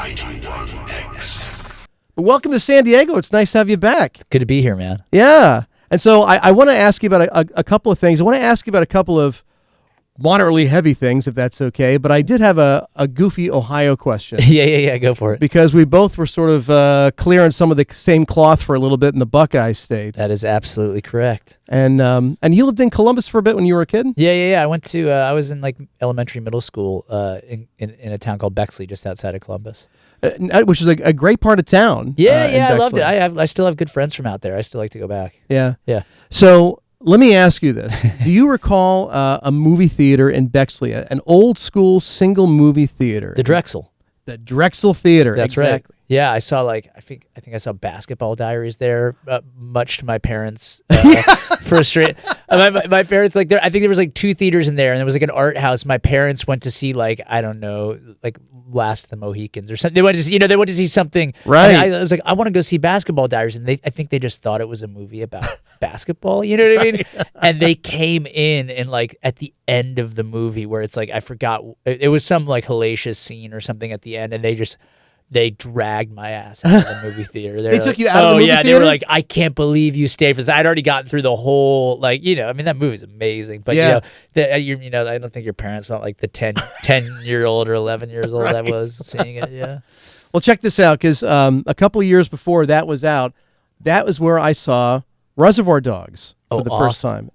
91X. Welcome to San Diego. It's nice to have you back. Good to be here, man. Yeah. And so I want to ask you about a couple of things. I want to ask you about a couple of moderately heavy things, if that's okay. But I did have a goofy Ohio question. Yeah. Go for it. Because we both were sort of clearing some of the same cloth for a little bit in the Buckeye State. That is absolutely correct. And you lived in Columbus for a bit when you were a kid? Yeah. I was in like elementary, middle school in a town called Bexley, just outside of Columbus. Which is a great part of town. Yeah, I loved it. I still have good friends from out there. I still like to go back. Yeah. So let me ask you this. Do you recall a movie theater in Bexley, an old school single movie theater? the Drexel. The Drexel Theater. That's exactly. right. Yeah, I saw I think I saw Basketball Diaries there, much to my parents' frustration. My parents I think there was like two theaters in there, and there was like an art house. My parents went to see I don't know, like Last of the Mohicans or something. They went to see something. Right. I was like, I want to go see Basketball Diaries, and I think they just thought it was a movie about basketball. You know what I mean? And they came in and like at the end of the movie where it's like I forgot it was some like hellacious scene or something at the end, and they dragged my ass out of the movie theater. They took you out of the movie theater? They were like, I can't believe you stayed for this. I'd already gotten through the whole, that movie's amazing. But, yeah. I don't think your parents felt like the 10-year-old or 11 years old right. I was seeing it, yeah. Well, check this out, because a couple of years before that was out, that was where I saw Reservoir Dogs for the first time.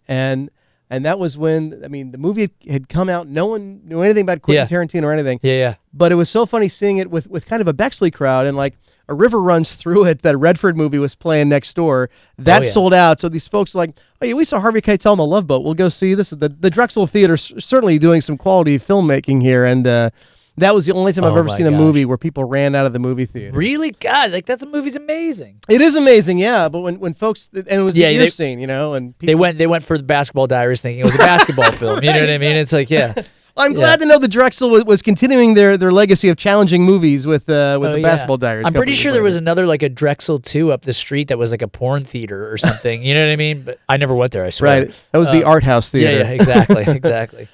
And that was when, the movie had come out. No one knew anything about Quentin Tarantino or anything. Yeah. But it was so funny seeing it with kind of a Bexley crowd, and like a river runs through it. That Redford movie was playing next door. That sold out. So these folks are like, oh yeah, we saw Harvey Keitel in The Love Boat. We'll go see this. The Drexel Theater certainly doing some quality filmmaking here, and that was the only time I've ever seen a movie where people ran out of the movie theater. Really? God, that movie's amazing. It is amazing, yeah. But when folks, and it was the ear scene, and people, they went for the Basketball Diaries thinking it was a basketball film. You know what I mean? It's like, yeah. I'm glad to know the Drexel was continuing their legacy of challenging movies with the Basketball Diaries. I'm pretty sure there was another like a Drexel 2 up the street that was like a porn theater or something. You know what I mean? But I never went there, I swear. Right. That was the art house theater. Yeah, exactly.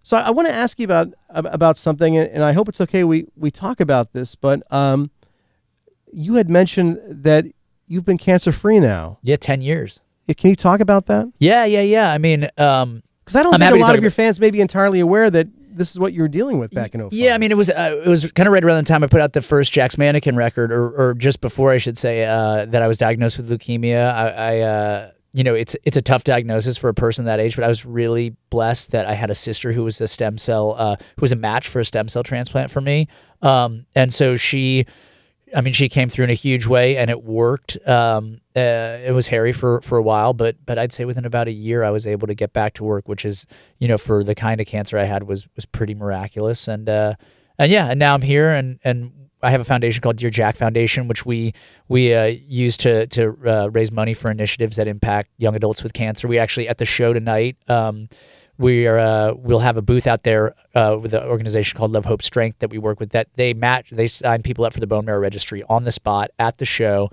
So I want to ask you about something, and I hope it's okay we talk about this, but you had mentioned that you've been cancer-free now. Yeah, 10 years. Yeah, can you talk about that? Yeah. I mean, because I don't think a lot of your fans may be entirely aware that this is what you were dealing with back in 2005. Yeah, I mean, it was kind of right around the time I put out the first Jack's Mannequin record, or just before, I should say, that I was diagnosed with leukemia. It's a tough diagnosis for a person that age, but I was really blessed that I had a sister who was who was a match for a stem cell transplant for me. And so she came through in a huge way, and it worked. It was hairy for a while, but I'd say within about a year I was able to get back to work, which is, for the kind of cancer I had was pretty miraculous. And now I'm here, and I have a foundation called Dear Jack Foundation, which we use to raise money for initiatives that impact young adults with cancer. We actually, at the show tonight, we'll have a booth out there with an organization called Love, Hope, Strength that we work with. That they sign people up for the bone marrow registry on the spot at the show,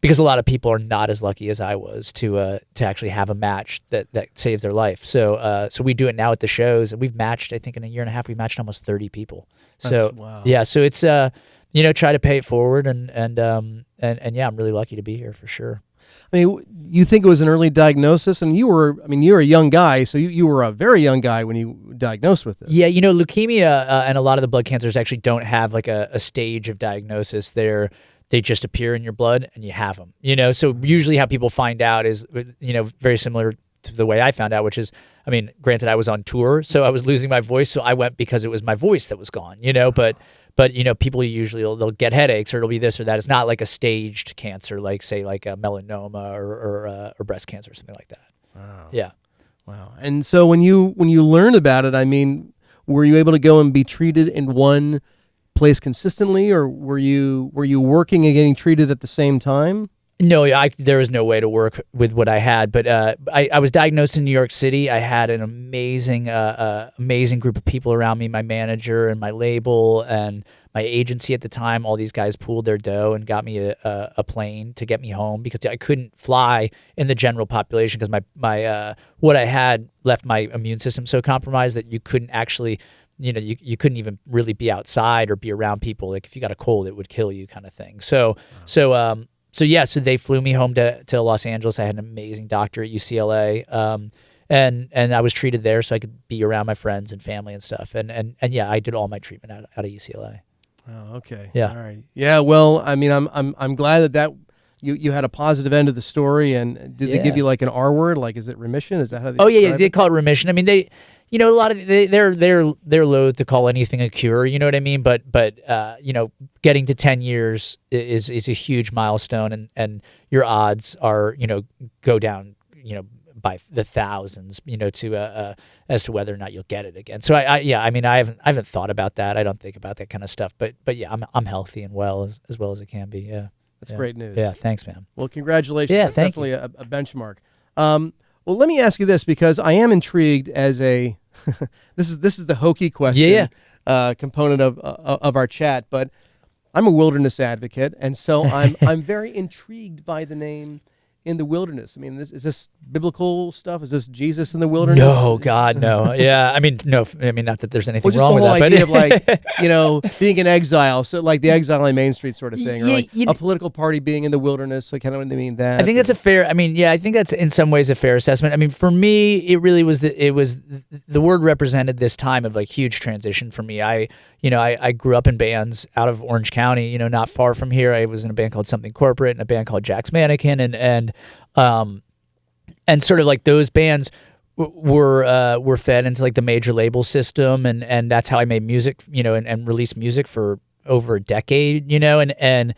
because a lot of people are not as lucky as I was to actually have a match that saves their life. So we do it now at the shows, and we've matched. I think in a year and a half, we matched almost 30 people. So wow. Yeah, so it's try to pay it forward, and yeah, I'm really lucky to be here for sure. I mean, you think it was an early diagnosis, and you're a young guy, so you were a very young guy when you diagnosed with this. Yeah, leukemia and a lot of the blood cancers actually don't have like a stage of diagnosis. They just appear in your blood and you have them. So usually how people find out is very similar to the way I found out, which is, granted I was on tour, so I was losing my voice, so I went because it was my voice that was gone. But people usually they'll get headaches or it'll be this or that. It's not like a staged cancer, like say like a melanoma or breast cancer or something like that. Wow. Yeah. Wow. And so when you learned about it, were you able to go and be treated in one place consistently, or were you working and getting treated at the same time? No, there was no way to work with what I had, but I was diagnosed in New York City. I had an amazing group of people around me, my manager and my label and my agency at the time. All these guys pooled their dough and got me a plane to get me home, because I couldn't fly in the general population because my what I had left my immune system so compromised that you couldn't actually you couldn't even really be outside or be around people. Like if you got a cold, it would kill you, kind of thing. So they flew me home to Los Angeles. I had an amazing doctor at UCLA, and I was treated there so I could be around my friends and family and stuff. And yeah, I did all my treatment out of UCLA. Oh, okay. Yeah. All right. Yeah. Well, I mean, I'm glad that you had a positive end of the story. And did they give you like an R word? Like, is it remission? Is that how they? Oh yeah, it? they call it remission. I mean, they, a lot of they're loath to call anything a cure. You know what I mean? But getting to 10 years is a huge milestone, and your odds are go down by the thousands, to as to whether or not you'll get it again. So I haven't thought about that. I don't think about that kind of stuff. But yeah, I'm healthy and well as well as I can be. Yeah, that's great news. Yeah, thanks, man. Well, congratulations. Yeah, that's definitely a benchmark. Well, let me ask you this, because I am intrigued as a this is the hokey question component of our chat, but I'm a wilderness advocate, and so I'm very intrigued by the name In the Wilderness. I mean, is this biblical stuff? Is this Jesus in the wilderness? No, God, no. Yeah, I mean, no. I mean, not that there's anything wrong with that. Well, just the whole idea of being in exile, so like the exile on Main Street sort of thing, or like a political party being in the wilderness. So kind of what they mean that. I think that's a fair. I mean, yeah, I think that's in some ways a fair assessment. I mean, for me, it really was the word represented this time of like huge transition for me. I grew up in bands out of Orange County, not far from here. I was in a band called Something Corporate and a band called Jack's Mannequin, and sort of like those bands were fed into like the major label system, and that's how I made music, and released music for over a decade, and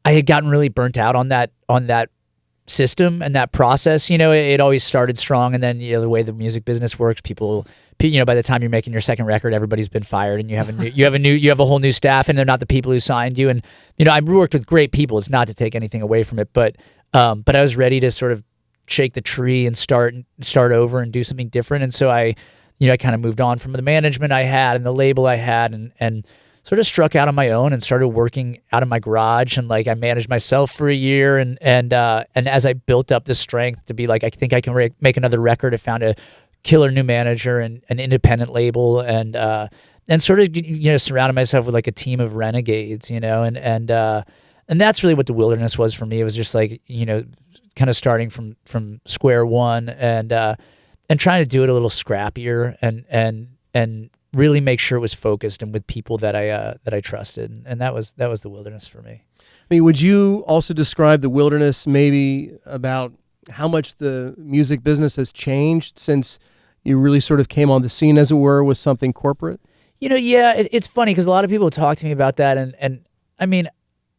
I had gotten really burnt out on that system and that process. It always started strong, and then the way the music business works, people, by the time you're making your second record, everybody's been fired, and you have a whole new staff, and they're not the people who signed you. And I worked with great people. It's not to take anything away from it, but I was ready to sort of shake the tree and start over and do something different. And so I kind of moved on from the management I had and the label I had, and sort of struck out on my own and started working out of my garage. And like I managed myself for a year, and as I built up the strength to be like, I think I can make another record, I found a killer new manager and an independent label, and sort of surrounded myself with like a team of renegades, and that's really what the wilderness was for me. It was just like kind of starting from square one, and trying to do it a little scrappier, and really make sure it was focused and with people that I trusted, and that was the wilderness for me. I mean, would you also describe the wilderness maybe about how much the music business has changed since you really sort of came on the scene, as it were, with Something Corporate? Yeah, it's funny because a lot of people talk to me about that, and I mean,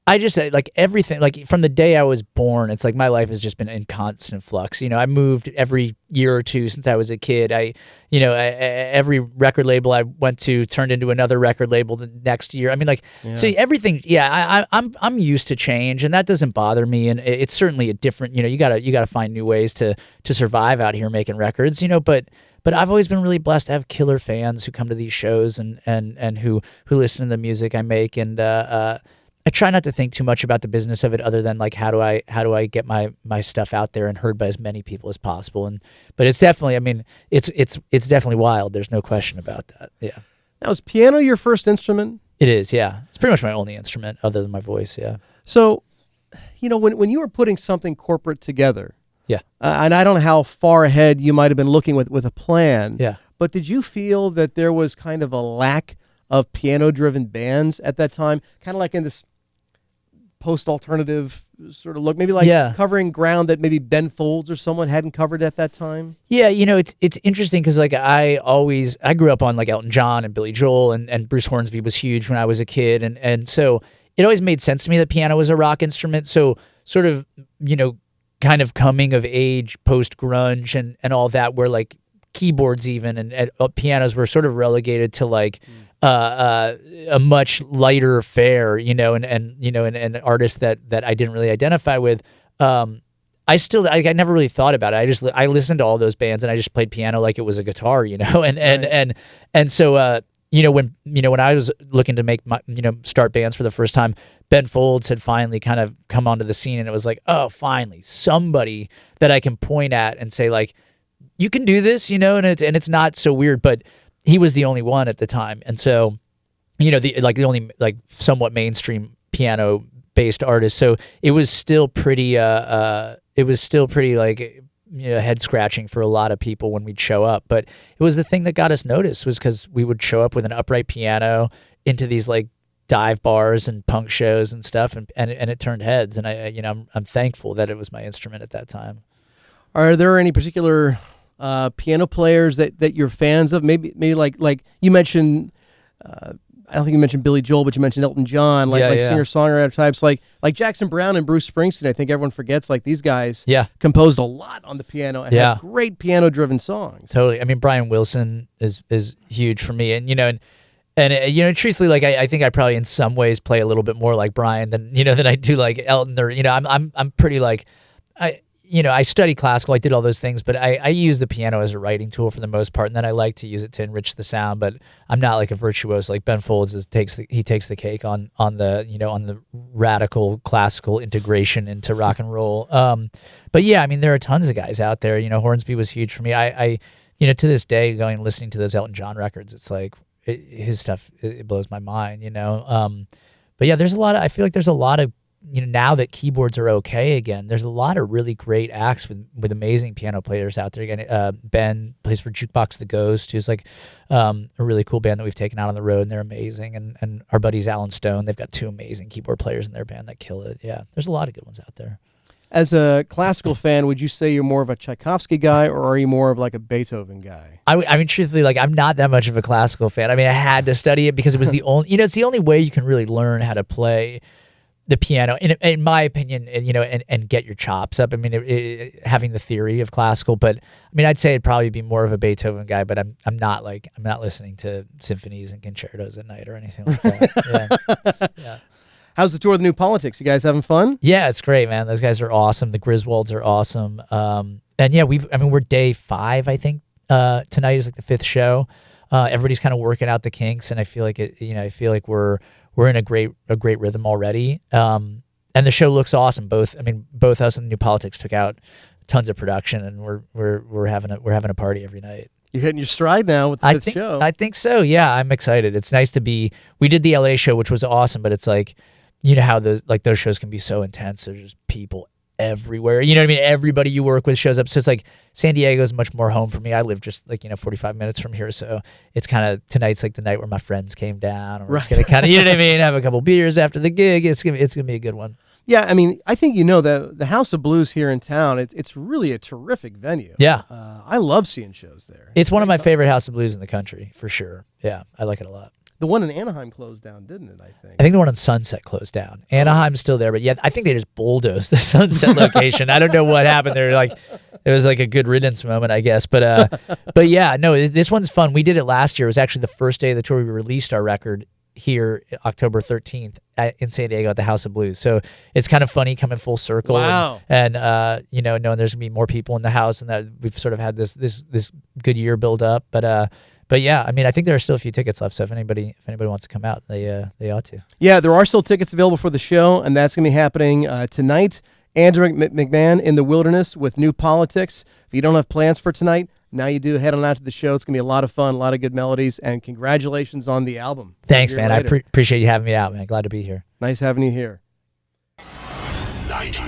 I just like everything, like from the day I was born, it's like my life has just been in constant flux. I moved every year or two since I was a kid. Every record label I went to turned into another record label the next year. I mean, so everything. Yeah, I'm used to change, and that doesn't bother me. And it's certainly a different. You gotta find new ways to survive out here making records. But I've always been really blessed to have killer fans who come to these shows and who listen to the music I make, and I try not to think too much about the business of it, other than like how do I get my stuff out there and heard by as many people as possible. But it's definitely, I mean, it's definitely wild. There's no question about that. Yeah. Now, is piano your first instrument? It is. Yeah. It's pretty much my only instrument other than my voice. Yeah. So, when you were putting Something Corporate together, yeah, and I don't know how far ahead you might have been looking with a plan. Yeah. But did you feel that there was kind of a lack of piano-driven bands at that time, kind of like in this post-alternative sort of look, maybe like covering ground that maybe Ben Folds or someone hadn't covered at that time? Yeah, it's interesting because like I grew up on like Elton John and Billy Joel, and Bruce Hornsby was huge when I was a kid, and so it always made sense to me that piano was a rock instrument. So sort of kind of coming of age post grunge and all that, where like keyboards even and pianos were sort of relegated to like a much lighter fare, and artists that I didn't really identify with. I never really thought about it. I listened to all those bands and I just played piano like it was a guitar, and so when I was looking to make my start bands for the first time, Ben Folds had finally kind of come onto the scene, and it was like, oh, finally somebody that I can point at and say like, you can do this, and it's not so weird. But he was the only one at the time, and so the only like somewhat mainstream piano based artist. So it was still pretty like head scratching for a lot of people when we'd show up. But it was the thing that got us noticed, was because we would show up with an upright piano into these like dive bars and punk shows and stuff, and it turned heads. And I'm thankful that it was my instrument at that time. Are there any particular piano players that you're fans of? Maybe like you mentioned. I don't think you mentioned Billy Joel, but you mentioned Elton John, singer-songwriter types, like Jackson Browne and Bruce Springsteen. I think everyone forgets, like, these guys composed a lot on the piano and had great piano-driven songs. Totally. I mean, Brian Wilson is huge for me, and truthfully, like I think I probably in some ways play a little bit more like Brian than I do like Elton, or I'm pretty like I study classical, I did all those things, but I use the piano as a writing tool for the most part, and then I like to use it to enrich the sound, but I'm not like a virtuoso. Like Ben Folds takes the cake on the radical classical integration into rock and roll. But yeah, I mean, there are tons of guys out there. Hornsby was huge for me. I to this day, going and listening to those Elton John records, it's like his stuff, it blows my mind, But yeah, I feel like there's a lot of, now that keyboards are okay again, there's a lot of really great acts with amazing piano players out there. Again, Ben plays for Jukebox the Ghost, who's like a really cool band that we've taken out on the road, and they're amazing. And our buddies Alan Stone, they've got 2 amazing keyboard players in their band that kill it. Yeah, there's a lot of good ones out there. As a classical fan, would you say you're more of a Tchaikovsky guy, or are you more of like a Beethoven guy? I mean, truthfully, like I'm not that much of a classical fan. I mean, I had to study it because it was the only, it's the only way you can really learn how to play the piano, in my opinion, and get your chops up. I mean, having the theory of classical, but I mean, I'd say it'd probably be more of a Beethoven guy. But I'm not listening to symphonies and concertos at night or anything like that. Yeah. How's the tour of the New Politics? You guys having fun? Yeah, it's great, man. Those guys are awesome. The Griswolds are awesome. And yeah, we're day 5, I think. Tonight is like the 5th show. Everybody's kind of working out the kinks, and I feel like I feel like we're in a great rhythm already. And the show looks awesome. Both us and New Politics took out tons of production, and we're having a party every night. You're hitting your stride now with the 5th show. I think so. Yeah, I'm excited. It's nice to be. We did the LA show, which was awesome, but it's like, how those shows can be so intense. There's just people everywhere. You know what I mean? Everybody you work with shows up. So it's like San Diego is much more home for me. I live just 45 minutes from here. So it's kind of, tonight's like the night where my friends came down. And we're just going to kind of, you know what I mean? Have a couple beers after the gig. It's gonna be a good one. Yeah, I mean, I think the House of Blues here in town, it's really a terrific venue. Yeah. I love seeing shows there. It's one of my favorite House of Blues in the country, for sure. Yeah, I like it a lot. The one in Anaheim closed down, didn't it, I think? I think the one on Sunset closed down. Anaheim's still there, but yeah, I think they just bulldozed the Sunset location. I don't know what happened there. Like, it was like a good riddance moment, I guess. But yeah, no, this one's fun. We did it last year. It was actually the first day of the tour we released our record here, October 13th in San Diego at the House of Blues. So it's kind of funny coming full circle. Wow. And knowing there's gonna be more people in the house, and that we've sort of had this good year build up. But yeah, I mean, I think there are still a few tickets left. So if anybody wants to come out, they ought to. Yeah, there are still tickets available for the show, and that's gonna be happening tonight. Andrew McMahon in the Wilderness with New Politics. If you don't have plans for tonight, now you do. Head on out to the show. It's going to be a lot of fun, a lot of good melodies, and congratulations on the album. Thanks, man. I appreciate you having me out, man. Glad to be here. Nice having you here. 91